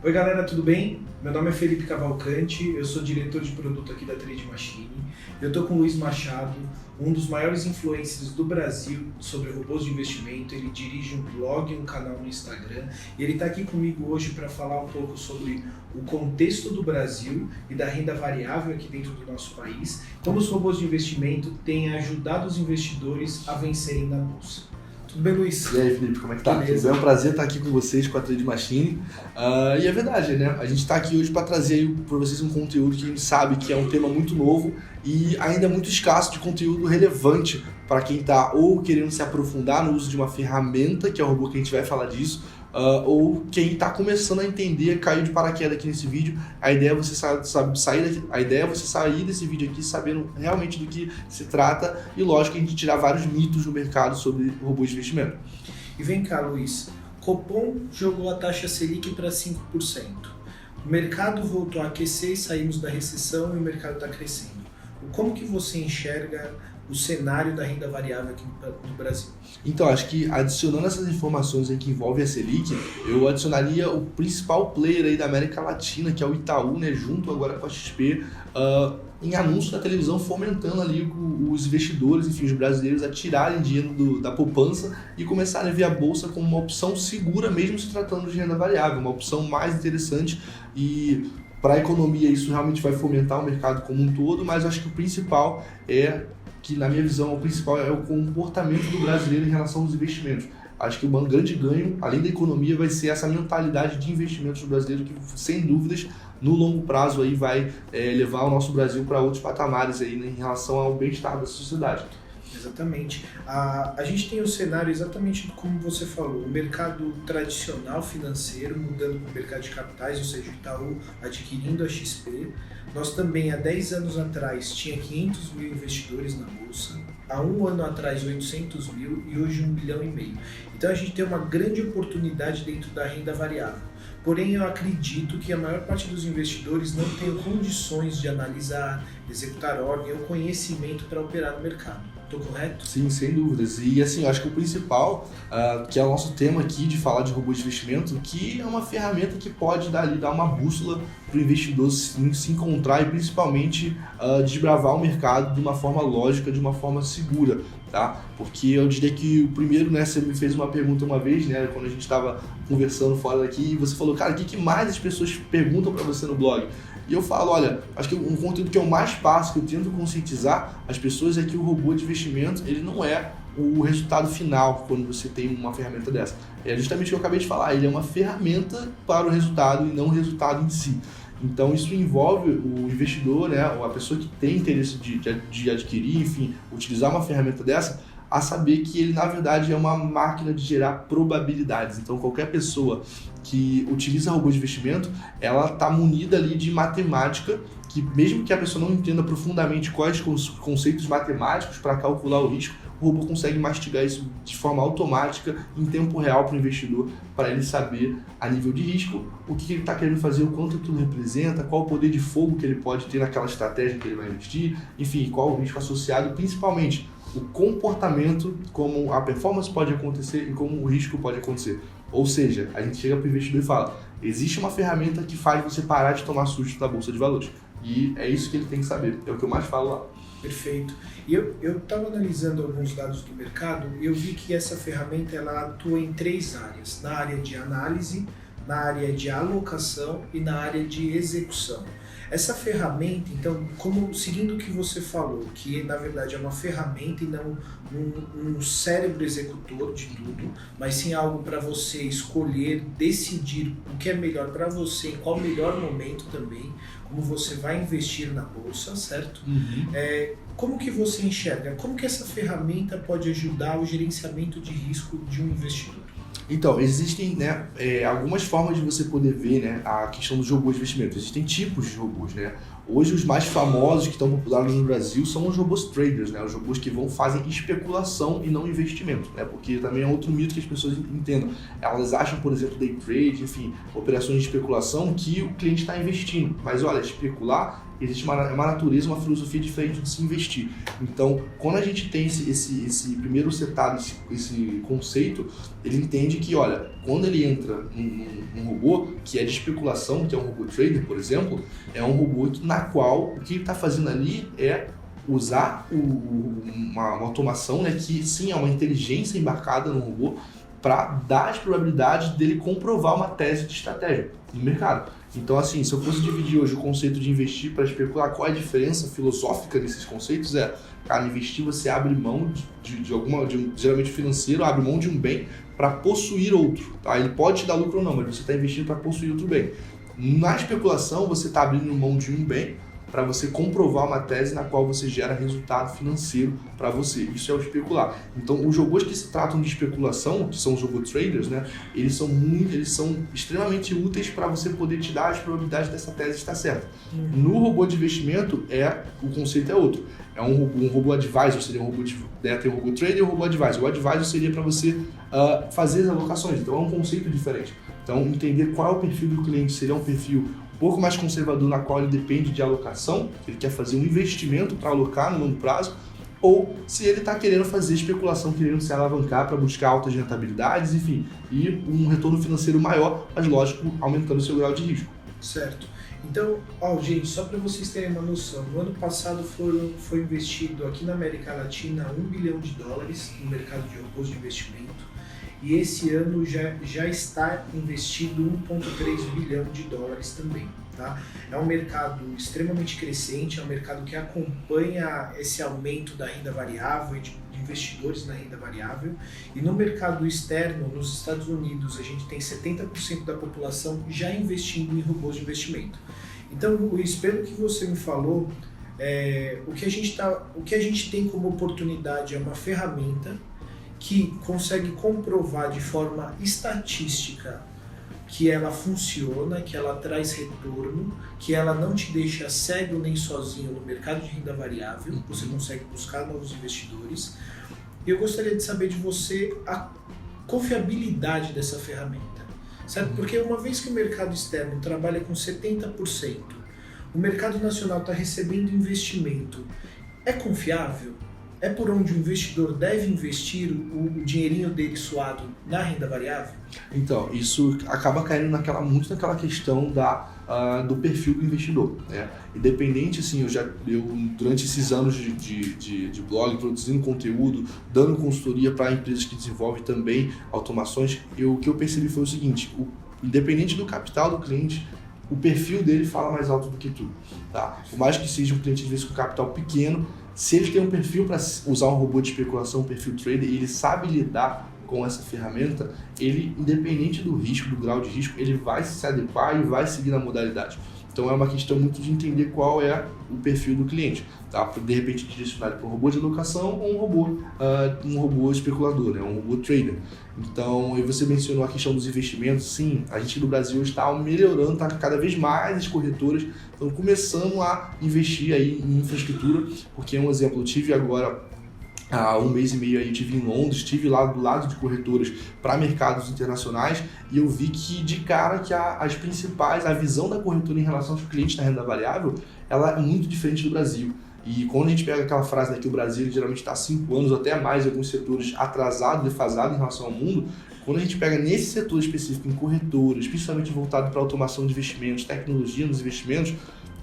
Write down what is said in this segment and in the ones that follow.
Oi galera, tudo bem? Meu nome é Felipe Cavalcante, eu sou diretor de produto aqui da Trade Machine. Eu estou com o Luiz Machado, um dos maiores influencers do Brasil sobre robôs de investimento. Ele dirige um blog e um canal no Instagram. E ele está aqui comigo hoje para falar um pouco sobre o contexto do Brasil e da renda variável aqui dentro do nosso país, como os robôs de investimento têm ajudado os investidores a vencerem na bolsa. Tudo bem, Luiz? E aí, Felipe, como é que tá? Beleza. É um prazer estar aqui com vocês, com a Trade Machine. E é verdade, né? A gente está aqui hoje para trazer para vocês um conteúdo que a gente sabe que é um tema muito novo e ainda muito escasso de conteúdo relevante para quem está ou querendo se aprofundar no uso de uma ferramenta, que é o robô que a gente vai falar disso, ou quem está começando a entender, caiu de paraquedas aqui nesse vídeo. A ideia é você sair desse vídeo aqui sabendo realmente do que se trata e, lógico, a gente tirar vários mitos no mercado sobre robôs de investimento. E vem cá, Luiz. Copom jogou a taxa Selic para 5%. O mercado voltou a aquecer e saímos da recessão e o mercado está crescendo. Como que você enxerga o cenário da renda variável aqui no Brasil? Então, acho que adicionando essas informações aí que envolvem a Selic, eu adicionaria o principal player aí da América Latina, que é o Itaú, né, junto agora com a XP, em anúncio na televisão, fomentando ali os investidores, enfim, os brasileiros a tirarem dinheiro da poupança e começarem a ver a bolsa como uma opção segura, mesmo se tratando de renda variável, uma opção mais interessante. E para a economia isso realmente vai fomentar o mercado como um todo, mas eu acho que o principal que na minha visão, o principal é o comportamento do brasileiro em relação aos investimentos. Acho que um grande ganho, além da economia, vai ser essa mentalidade de investimentos do brasileiro que, sem dúvidas, no longo prazo aí vai levar o nosso Brasil para outros patamares aí, né, em relação ao bem-estar da sociedade. Exatamente. A gente tem o cenário exatamente como você falou, o mercado tradicional financeiro mudando para o mercado de capitais, ou seja, o Itaú adquirindo a XP. Nós também, há 10 anos atrás, tinha 500 mil investidores na Bolsa, há um ano atrás 800 mil e hoje 1,5 bilhão. Então a gente tem uma grande oportunidade dentro da renda variável. Porém, eu acredito que a maior parte dos investidores não tem condições de analisar, executar ordem ou conhecimento para operar no mercado. Estou correto? Sim, sem dúvidas. E assim, eu acho que o principal, que é o nosso tema aqui de falar de robôs de investimento, que é uma ferramenta que pode dar uma bússola para o investidor se encontrar e principalmente desbravar o mercado de uma forma lógica, de uma forma segura. Tá? Porque eu diria que o primeiro, né, você me fez uma pergunta uma vez, né, quando a gente estava conversando fora daqui, e você falou, cara, o que mais as pessoas perguntam para você no blog? E eu falo, olha, acho que um conteúdo que eu mais passo, que eu tento conscientizar as pessoas é que o robô de investimento, ele não é o resultado final quando você tem uma ferramenta dessa. É justamente o que eu acabei de falar, ele é uma ferramenta para o resultado e não o resultado em si. Então isso envolve o investidor, né, ou a pessoa que tem interesse de adquirir, enfim, utilizar uma ferramenta dessa, a saber que ele na verdade é uma máquina de gerar probabilidades. Então qualquer pessoa que utiliza robô de investimento, ela está munida ali de matemática, que mesmo que a pessoa não entenda profundamente quais os conceitos matemáticos para calcular o risco, o robô consegue mastigar isso de forma automática, em tempo real para o investidor, para ele saber a nível de risco, o que ele está querendo fazer, o quanto aquilo representa, qual o poder de fogo que ele pode ter naquela estratégia que ele vai investir, enfim, qual o risco associado, principalmente o comportamento, como a performance pode acontecer e como o risco pode acontecer. Ou seja, a gente chega para o investidor e fala, existe uma ferramenta que faz você parar de tomar susto da Bolsa de Valores. E é isso que ele tem que saber, é o que eu mais falo lá. Perfeito. E eu estava analisando alguns dados do mercado e eu vi que essa ferramenta ela atua em 3 áreas. Na área de análise, na área de alocação e na área de execução. Essa ferramenta, então, seguindo o que você falou, que na verdade é uma ferramenta e não um cérebro executor de tudo, mas sim algo para você escolher, decidir o que é melhor para você, em qual melhor momento também, como você vai investir na bolsa, certo? Uhum. Como que você enxerga? Como que essa ferramenta pode ajudar o gerenciamento de risco de um investidor? Então, existem, né, algumas formas de você poder ver, né, a questão dos robôs de investimento. Existem tipos de robôs, né? Hoje os mais famosos que estão populares no Brasil são os robôs traders, né? Os robôs que fazem especulação e não investimento, né? Porque também é outro mito que as pessoas entendam. Elas acham, por exemplo, day trade, enfim, operações de especulação que o cliente está investindo. Mas olha, especular existe uma natureza, uma filosofia diferente de se investir. Então, quando a gente tem esse primeiro setado, esse conceito, ele entende que, olha, quando ele entra num robô que é de especulação, que é um robô trader, por exemplo, é um robô na qual o que ele está fazendo ali é usar uma automação, né, que sim, é uma inteligência embarcada no robô para dar as probabilidades dele comprovar uma tese de estratégia no mercado. Então, assim, se eu fosse dividir hoje o conceito de investir para especular, qual é a diferença filosófica desses conceitos? Cara, investir você abre mão geralmente financeiro, abre mão de um bem para possuir outro, tá? Ele pode te dar lucro ou não, mas você está investindo para possuir outro bem. Na especulação, você está abrindo mão de um bem para você comprovar uma tese na qual você gera resultado financeiro para você. Isso é o especular. Então, os robôs que se tratam de especulação, que são os robô traders, né, eles são extremamente úteis para você poder te dar as probabilidades dessa tese estar certa. No robô de investimento, o conceito é outro. É um robô advisor, seria um robô tem o robô trader e o robô advisor. O advisor seria para você fazer as alocações. Então, é um conceito diferente. Então, entender qual é o perfil do cliente, seria um perfil um pouco mais conservador, na qual ele depende de alocação, ele quer fazer um investimento para alocar no longo prazo, ou se ele está querendo fazer especulação, querendo se alavancar para buscar altas rentabilidades, enfim, e um retorno financeiro maior, mas lógico, aumentando o seu grau de risco. Certo. Então, gente, só para vocês terem uma noção, no ano passado foi investido aqui na América Latina $1 bilhão no mercado de robôs de investimento. E esse ano já está investido $1,3 bilhão também. Tá? É um mercado extremamente crescente, é um mercado que acompanha esse aumento da renda variável e de investidores na renda variável. E no mercado externo, nos Estados Unidos, a gente tem 70% da população já investindo em robôs de investimento. Então, Luiz, pelo que você me falou, o que a gente tem como oportunidade é uma ferramenta que consegue comprovar de forma estatística que ela funciona, que ela traz retorno, que ela não te deixa cego nem sozinho no mercado de renda variável, você consegue buscar novos investidores. E eu gostaria de saber de você a confiabilidade dessa ferramenta, certo? Porque uma vez que o mercado externo trabalha com 70%, o mercado nacional está recebendo investimento, é confiável? É por onde o investidor deve investir o dinheirinho dele suado na renda variável? Então, isso acaba caindo muito naquela questão do perfil do investidor, né? Independente, assim, eu durante esses anos de blog, produzindo conteúdo, dando consultoria para empresas que desenvolvem também automações, o que eu percebi foi o seguinte: independente do capital do cliente, o perfil dele fala mais alto do que tudo, tá? Por mais que seja um cliente, às vezes, com capital pequeno, se ele tem um perfil para usar um robô de especulação, um perfil trader, e ele sabe lidar com essa ferramenta, ele, independente do risco, do grau de risco, ele vai se adequar e vai seguir na modalidade. Então é uma questão muito de entender qual é o perfil do cliente, tá? De repente direcionado para um robô de alocação ou um robô especulador, né? Um robô trader. Então, e você mencionou a questão dos investimentos. Sim, a gente no Brasil está melhorando, tá? Cada vez mais as corretoras estão começando a investir aí em infraestrutura, porque um exemplo, eu tive agora há 1 mês e meio aí, eu estive em Londres, estive lá do lado de corretoras para mercados internacionais e eu vi que de cara que a visão da corretora em relação aos clientes da renda variável, ela é muito diferente do Brasil. E quando a gente pega aquela frase, né, que o Brasil geralmente está 5 anos ou até mais em alguns setores atrasado, defasado em relação ao mundo, quando a gente pega nesse setor específico em corretoras, principalmente voltado para automação de investimentos, tecnologia nos investimentos,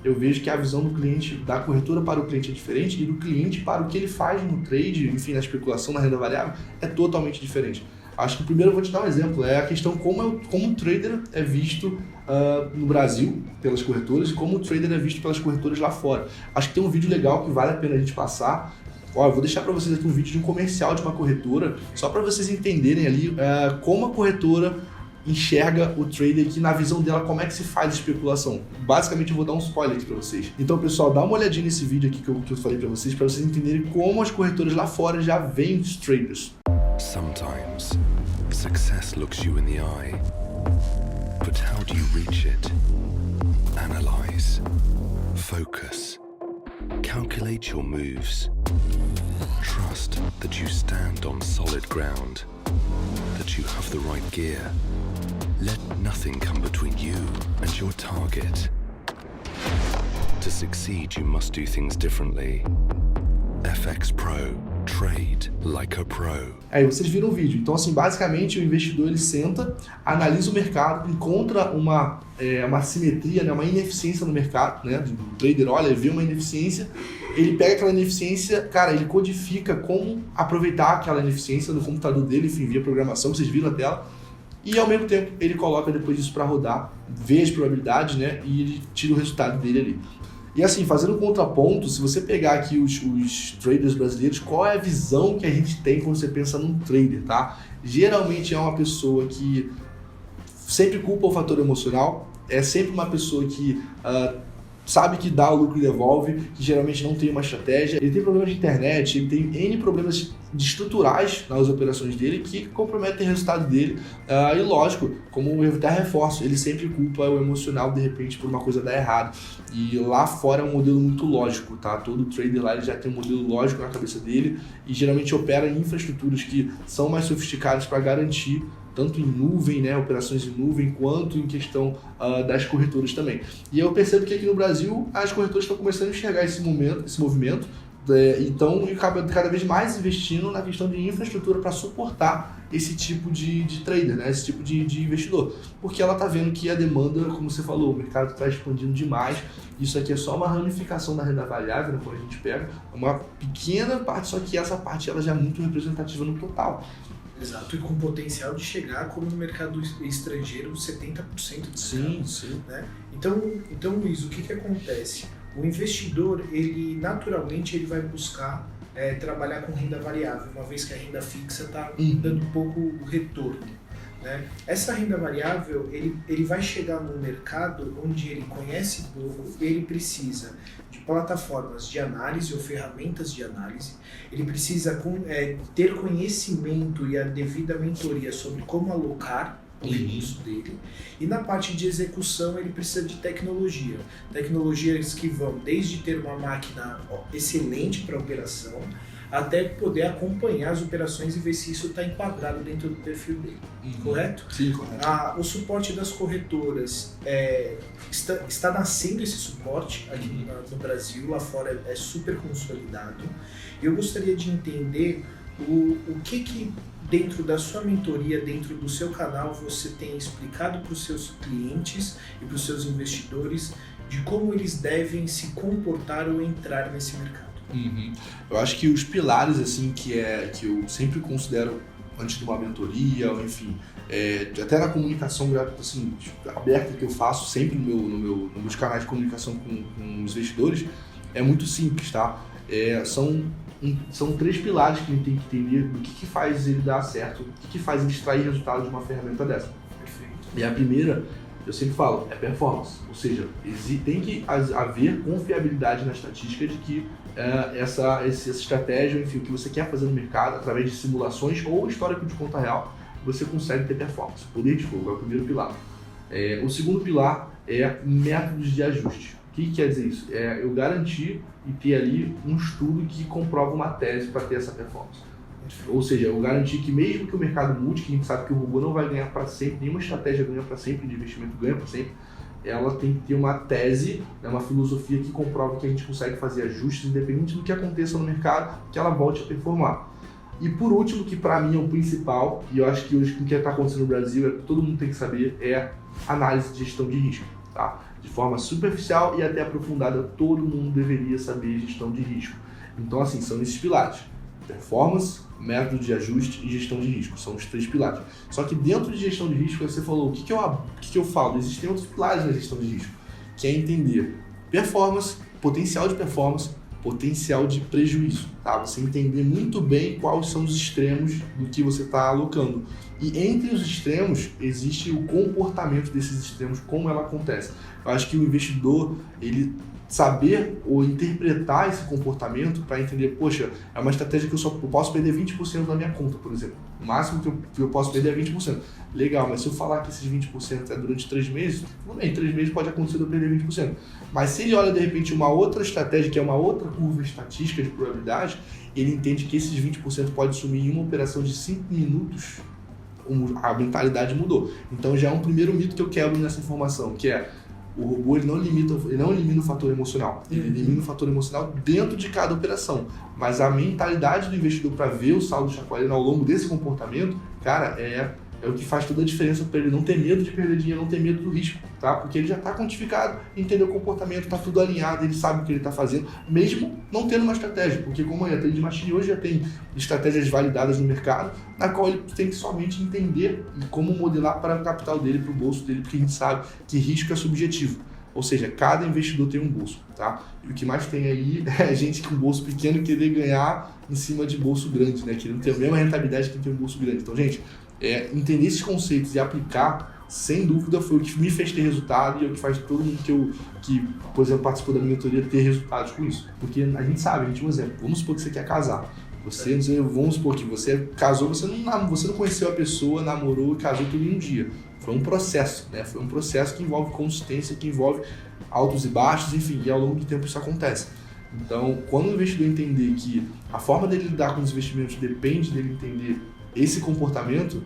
eu vejo que a visão do cliente, da corretora para o cliente é diferente e do cliente para o que ele faz no trade, enfim, na especulação, na renda variável, é totalmente diferente. Acho que primeiro eu vou te dar um exemplo, é a questão como o trader é visto no Brasil pelas corretoras e como o trader é visto pelas corretoras lá fora. Acho que tem um vídeo legal que vale a pena a gente passar. Eu vou deixar para vocês aqui um vídeo de um comercial de uma corretora, só para vocês entenderem ali como a corretora enxerga o trader aqui na visão dela, como é que se faz especulação. Basicamente eu vou dar um spoiler aqui para vocês. Então, pessoal, dá uma olhadinha nesse vídeo aqui que eu falei para vocês entenderem como as corretoras lá fora já veem os traders. Sometimes success looks you in the eye, but how do you reach it? Analyze, focus, calculate your moves, trust that you stand on solid ground, that you have the right gear. Let nothing come between you and your target. To To succeed, you must do things differently. FX Pro. Trade like a pro. Aí vocês viram o vídeo. Então, assim, basicamente o investidor ele senta, analisa o mercado, encontra uma simetria, né, uma ineficiência no mercado, né? O trader olha, vê uma ineficiência, ele pega aquela ineficiência, cara, ele codifica como aproveitar aquela ineficiência no computador dele, enfim, via programação, vocês viram a tela, e ao mesmo tempo ele coloca depois disso para rodar, vê as probabilidades, né? E ele tira o resultado dele ali. E assim, fazendo um contraponto, se você pegar aqui os traders brasileiros, qual é a visão que a gente tem quando você pensa num trader, tá? Geralmente é uma pessoa que sempre culpa o fator emocional, é sempre uma pessoa que sabe que dá o lucro e devolve, que geralmente não tem uma estratégia, ele tem problemas de internet, ele tem N problemas estruturais nas operações dele que comprometem o resultado dele. E lógico, como eu até reforço, ele sempre culpa o emocional de repente por uma coisa dar errado. E lá fora é um modelo muito lógico, tá? Todo trader lá ele já tem um modelo lógico na cabeça dele e geralmente opera em infraestruturas que são mais sofisticadas para garantir tanto em nuvem, né, operações em nuvem, quanto em questão das corretoras também. E eu percebo que aqui no Brasil as corretoras estão começando a enxergar esse movimento, então cada vez mais investindo na questão de infraestrutura para suportar esse tipo de trader, né, esse tipo de investidor. Porque ela está vendo que a demanda, como você falou, o mercado está expandindo demais. Isso aqui é só uma ramificação da renda variável, né, quando a gente pega uma pequena parte, só que essa parte ela já é muito representativa no total. Exato, e com potencial de chegar, como no mercado estrangeiro, 70% do sim, sim. Né? Então, Luiz, o que acontece? O investidor, ele naturalmente ele vai buscar trabalhar com renda variável, uma vez que a renda fixa está dando pouco retorno. Né? Essa renda variável, ele vai chegar num mercado onde ele conhece pouco, ele precisa de plataformas de análise ou ferramentas de análise, ele precisa ter conhecimento e a devida mentoria sobre como alocar o recurso dele, e na parte de execução ele precisa de tecnologias que vão desde ter uma máquina excelente para operação, até poder acompanhar as operações e ver se isso está enquadrado dentro do perfil dele, correto? Sim, correto. O suporte das corretoras está nascendo esse suporte aqui no Brasil, lá fora é super consolidado. Eu gostaria de entender o que dentro da sua mentoria, dentro do seu canal, você tem explicado para os seus clientes e para os seus investidores de como eles devem se comportar ou entrar nesse mercado. Eu acho que os pilares assim que eu sempre considero antes de uma mentoria, ou enfim, até na comunicação assim, aberta que eu faço sempre nos meus canais de comunicação com os investidores, é muito simples, tá? São 3 pilares que a gente tem que entender do que faz ele dar certo, o que faz ele extrair resultados de uma ferramenta dessa. Perfeito. E a primeira, eu sempre falo, é performance, ou seja, tem que haver confiabilidade na estatística de que essa estratégia, enfim, o que você quer fazer no mercado, através de simulações ou histórico de conta real, você consegue ter performance. Poder de fogo é o primeiro pilar. O segundo pilar é métodos de ajuste. O que quer dizer isso? Eu garantir e ter ali um estudo que comprova uma tese para ter essa performance. Ou seja, eu garantir que mesmo que o mercado mude, que a gente sabe que o robô não vai ganhar para sempre, nenhuma estratégia ganha para sempre, de investimento ganha para sempre, ela tem que ter uma tese, uma filosofia que comprove que a gente consegue fazer ajustes independente do que aconteça no mercado, que ela volte a performar. E por último, que para mim é o principal, e eu acho que hoje o que está acontecendo no Brasil, todo mundo tem que saber, é análise de gestão de risco. Tá? De forma superficial e até aprofundada, todo mundo deveria saber gestão de risco. Então, assim, são esses pilares: performance, método de ajuste e gestão de risco. São os 3 pilares. Só que dentro de gestão de risco, você falou, o que eu falo? Existem outros pilares na gestão de risco, que é entender performance, potencial de performance, potencial de prejuízo. Tá? Você entender muito bem quais são os extremos do que você está alocando. E entre os extremos, existe o comportamento desses extremos, como ela acontece. Eu acho que o investidor, ele saber ou interpretar esse comportamento para entender, poxa, é uma estratégia que eu posso perder 20% da minha conta, por exemplo. O máximo que eu posso perder é 20%. Legal, mas se eu falar que esses 20% é durante 3 meses, tudo bem, 3 meses pode acontecer de eu perder 20%. Mas se ele olha, de repente, uma outra estratégia, que é uma outra curva estatística de probabilidade, ele entende que esses 20% pode sumir em uma operação de 5 minutos, a mentalidade mudou. Então já é um primeiro mito que eu quebro nessa informação, que é o robô ele não elimina o fator emocional, ele elimina o fator emocional dentro de cada operação, mas a mentalidade do investidor para ver o saldo chacoalhando ao longo desse comportamento, cara, é o que faz toda a diferença para ele não ter medo de perder dinheiro, não ter medo do risco, tá? Porque ele já está quantificado, entendeu o comportamento, está tudo alinhado, ele sabe o que ele está fazendo, mesmo não tendo uma estratégia, porque como a Trade Machine hoje já tem estratégias validadas no mercado, na qual ele tem que somente entender como modelar para o capital dele, para o bolso dele, porque a gente sabe que risco é subjetivo. Ou seja, cada investidor tem um bolso, tá? E o que mais tem aí é gente com bolso pequeno querer ganhar em cima de bolso grande, né? Querendo ter a mesma rentabilidade que quem tem um bolso grande. Então, gente, entender esses conceitos e aplicar, sem dúvida, foi o que me fez ter resultado e é o que faz todo mundo que por exemplo, participou da minha mentoria ter resultados com isso. Porque a gente sabe, a gente, um exemplo, vamos supor que você quer casar. Vamos supor que você casou, você não conheceu a pessoa, namorou e casou tudo em um dia. Foi um processo, né? Foi um processo que envolve consistência, que envolve altos e baixos, enfim, e ao longo do tempo isso acontece. Então, quando o investidor entender que a forma dele lidar com os investimentos depende dele entender esse comportamento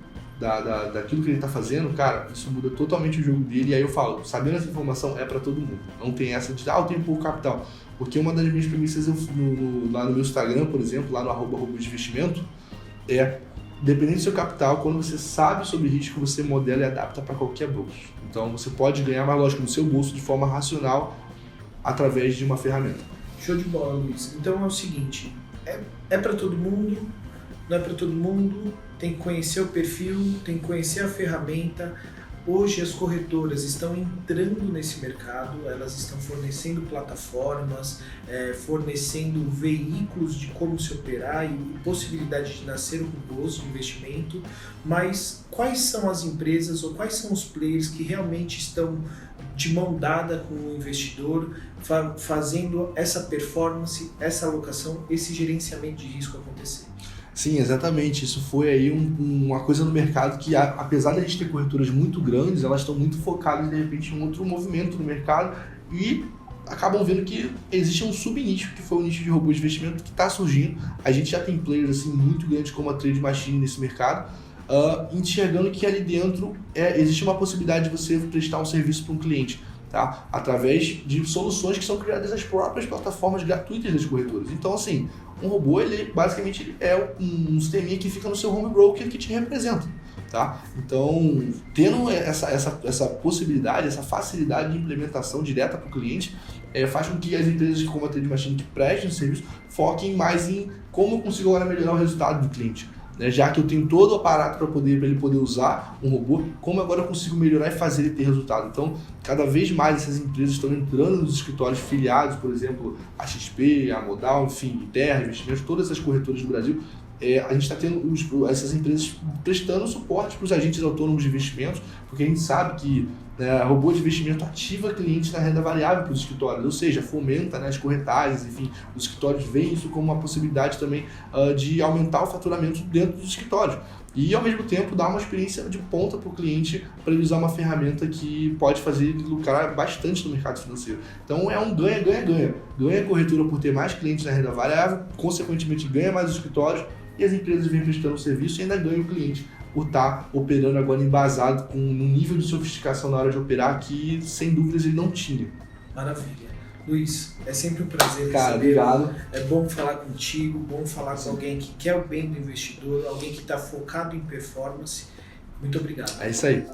daquilo que ele está fazendo, cara, isso muda totalmente o jogo dele. E aí eu falo, sabendo essa informação é para todo mundo. Não tem essa de, eu tenho pouco capital. Porque uma das minhas premissas lá no meu Instagram, por exemplo, lá no @robôdeinvestimento, dependendo do seu capital, quando você sabe sobre risco, você modela e adapta para qualquer bolso. Então você pode ganhar mais, lógico, no seu bolso de forma racional através de uma ferramenta. Show de bola, Luiz. Então é o seguinte, é para todo mundo, não é para todo mundo, tem que conhecer o perfil, tem que conhecer a ferramenta. Hoje as corretoras estão entrando nesse mercado, elas estão fornecendo plataformas, fornecendo veículos de como se operar e possibilidade de nascer robôs de investimento, mas quais são as empresas ou quais são os players que realmente estão de mão dada com o investidor, fazendo essa performance, essa alocação, esse gerenciamento de risco acontecer? Sim, exatamente. Isso foi aí uma coisa no mercado que, apesar de a gente ter corretoras muito grandes, elas estão muito focadas, de repente, em outro movimento no mercado e acabam vendo que existe um subnicho, que foi o nicho de robô de investimento que está surgindo. A gente já tem players assim, muito grandes como a Trade Machine nesse mercado, enxergando que ali dentro existe uma possibilidade de você prestar um serviço para um cliente, tá? Através de soluções que são criadas nas próprias plataformas gratuitas das corretoras. Então, assim, um robô, ele basicamente é um sisteminha que fica no seu home broker que te representa, tá? Então, tendo essa possibilidade, essa facilidade de implementação direta para o cliente, faz com que as empresas como a Trade Machine que prestem serviço foquem mais em como eu consigo agora melhorar o resultado do cliente. Já que eu tenho todo o aparato para ele poder usar um robô, como agora eu consigo melhorar e fazer ele ter resultado. Então, cada vez mais essas empresas estão entrando nos escritórios filiados, por exemplo, a XP, a Modal, enfim, Terra, Investimentos, todas essas corretoras do Brasil. A gente está tendo essas empresas prestando suporte para os agentes autônomos de investimentos, porque a gente sabe que robô de investimento ativa clientes na renda variável para os escritórios, ou seja, fomenta as corretagens, enfim, os escritórios veem isso como uma possibilidade também de aumentar o faturamento dentro dos escritórios. E, ao mesmo tempo, dar uma experiência de ponta para o cliente para ele usar uma ferramenta que pode fazer ele lucrar bastante no mercado financeiro. Então, é um ganha-ganha-ganha. Ganha a corretora por ter mais clientes na renda variável, consequentemente ganha mais os escritórios e as empresas vêm prestando serviço e ainda ganham o cliente por estar operando agora embasado com um nível de sofisticação na hora de operar que, sem dúvidas, ele não tinha. Maravilha. Luiz, é sempre um prazer receber. Obrigado. É bom falar contigo, bom falar com alguém que quer o bem do investidor, alguém que está focado em performance. Muito obrigado. É isso aí.